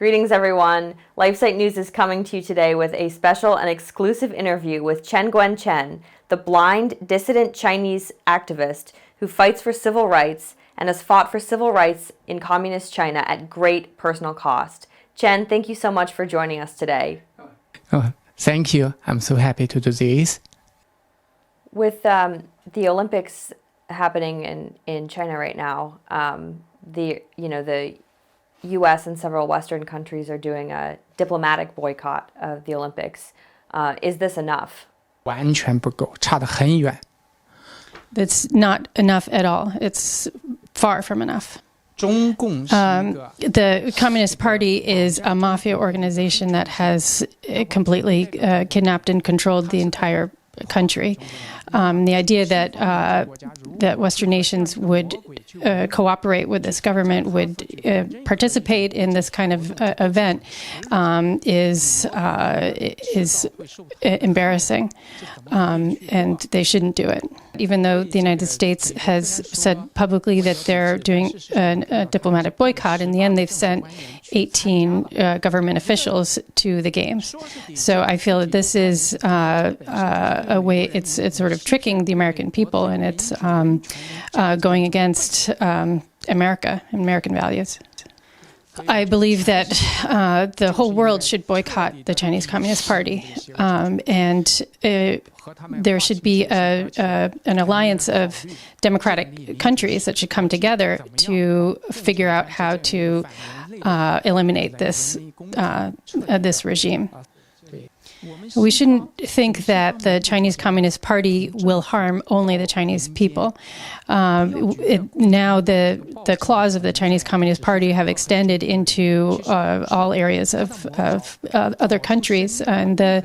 Greetings, everyone. LifeSiteNews is coming to you today with a special and exclusive interview with Chen Guangcheng, the blind, dissident Chinese activist who fights for civil rights and has fought for civil rights in communist China at great personal cost. Chen, thank you so much for joining us today. Oh, thank you. I'm so happy to do this. With the Olympics happening in China right now, the U.S. and several Western countries are doing a diplomatic boycott of the Olympics. Is this enough? 完全不够，差得很远。 That's not enough at all. It's far from enough. 中共是一个 The Communist Party is a mafia organization that has completely kidnapped and controlled the entire country. The idea that Western nations would cooperate with this government, would participate in this kind of event, is embarrassing, and they shouldn't do it. Even though the United States has said publicly that they're doing a diplomatic boycott, in the end they've sent 18 government officials to the games. So I feel that this is a way, it's sort of tricking the American people, and it's going against America and American values. I believe that the whole world should boycott the Chinese Communist Party, and there should be an alliance of democratic countries that should come together to figure out how to eliminate this regime. We shouldn't think that the Chinese Communist Party will harm only the Chinese people. Now the claws of the Chinese Communist Party have extended into all areas of other countries, and the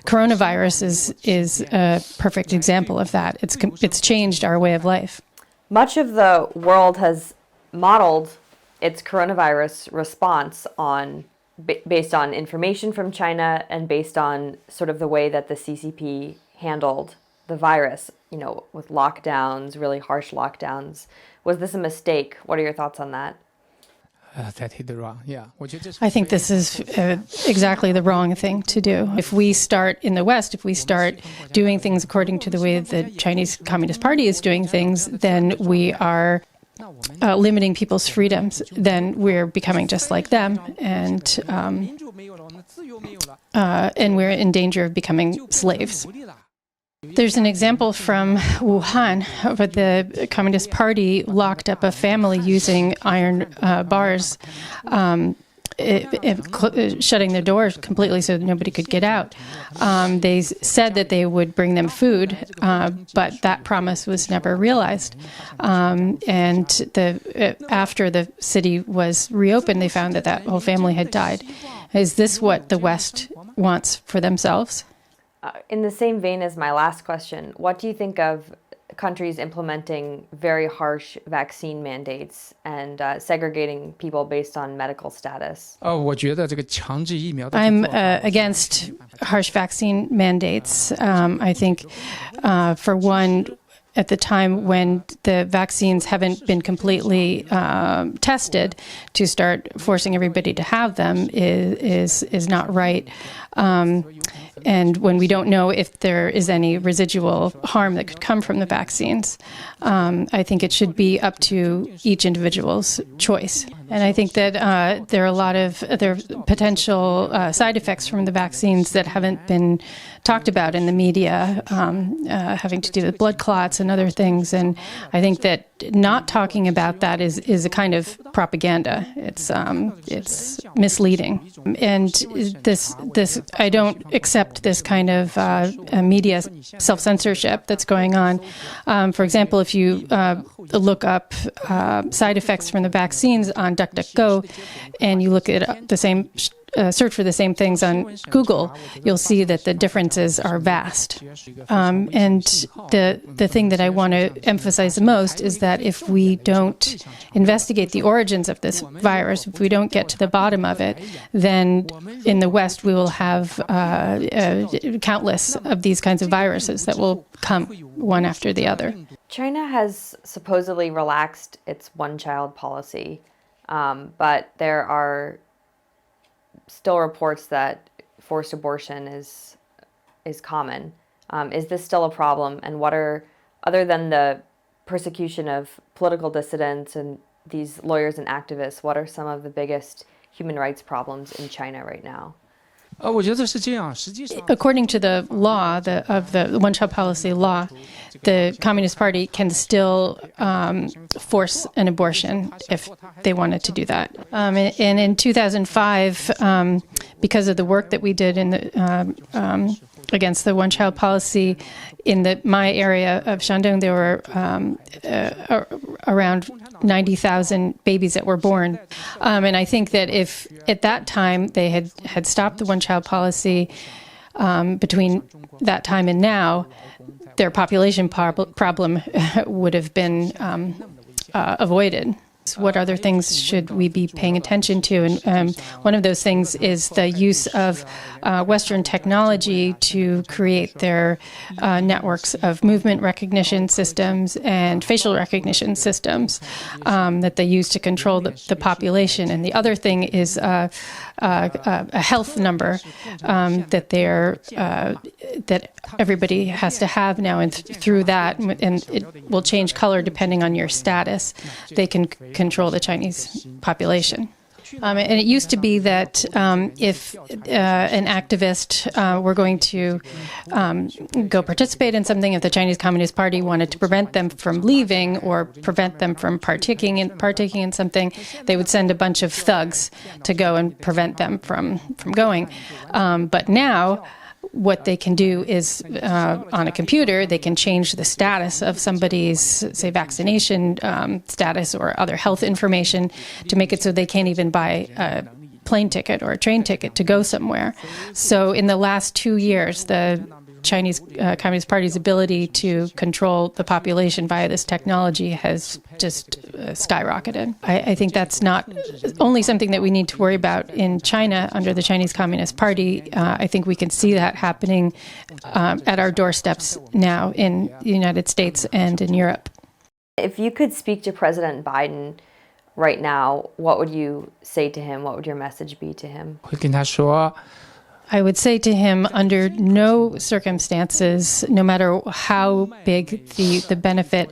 coronavirus is a perfect example of that. It's changed our way of life. Much of the world has modeled its coronavirus response based on information from China and based on sort of the way that the CCP handled the virus, with lockdowns, really harsh lockdowns. Was this a mistake? What are your thoughts on that? That hit the wrong. Yeah. I think this is exactly the wrong thing to do. If we start in the West, if we start doing things according to the way the Chinese Communist Party is doing things, then we are limiting people's freedoms. Then we're becoming just like them, and we're in danger of becoming slaves. There's an example from Wuhan where the Communist Party locked up a family using iron bars, shutting their doors completely so that nobody could get out. They said that they would bring them food, but that promise was never realized. And after the city was reopened, they found that whole family had died. Is this what the West wants for themselves? In the same vein as my last question, what do you think of countries implementing very harsh vaccine mandates and segregating people based on medical status? I'm against harsh vaccine mandates. I think, for one, at the time when the vaccines haven't been completely tested, to start forcing everybody to have them is not right. And when we don't know if there is any residual harm that could come from the vaccines, I think it should be up to each individual's choice. And I think that there are potential side effects from the vaccines that haven't been talked about in the media, having to do with blood clots and other things. And I think that not talking about that is a kind of propaganda. It's misleading. And this I don't accept this kind of media self-censorship that's going on. For example, if you look up side effects from the vaccines on DuckDuckGo, and you look at the same search for the same things on Google, you'll see that the differences are vast. And the thing that I want to emphasize the most is that if we don't investigate the origins of this virus, if we don't get to the bottom of it, then in the West we will have countless of these kinds of viruses that will come one after the other. China has supposedly relaxed its one-child policy, but there are still reports that forced abortion is common. Is this still a problem? And what are, other than the persecution of political dissidents and these lawyers and activists, what are some of the biggest human rights problems in China right now? 我觉得是这样，实际上 According to the law, of the one-child policy law, the Communist Party can still force an abortion if they wanted to do that. And in 2005, because of the work that we did in the against the one-child policy in my area of Shandong, there were around 90,000 babies that were born. And I think that if at that time they had stopped the one-child policy, between that time and now, their population problem would have been avoided. What other things should we be paying attention to? And one of those things is the use of Western technology to create their networks of movement recognition systems and facial recognition systems that they use to control the population. And the other thing is a health number that everybody has to have now, and through that, and it will change color depending on your status, they can control the Chinese population. And it used to be that if an activist were going to go participate in something, if the Chinese Communist Party wanted to prevent them from leaving or prevent them from partaking in something, they would send a bunch of thugs to go and prevent them from going. But now, what they can do is, on a computer, they can change the status of somebody's, say, vaccination status or other health information to make it so they can't even buy a plane ticket or a train ticket to go somewhere. So in the last 2 years, the Chinese Communist Party's ability to control the population via this technology has just skyrocketed. I think that's not only something that we need to worry about in China under the Chinese Communist Party. I think we can see that happening at our doorsteps now in the United States and in Europe. If you could speak to President Biden right now, what would you say to him? What would your message be to him? 会跟他说 I would say to him, under no circumstances, no matter how big the benefit,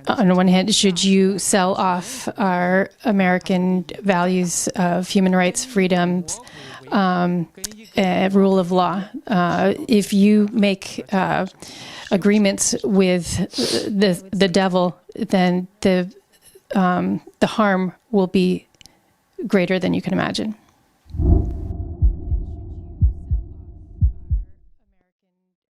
on the one hand, should you sell off our American values of human rights, freedoms, rule of law. If you make agreements with the devil, then the harm will be greater than you can imagine.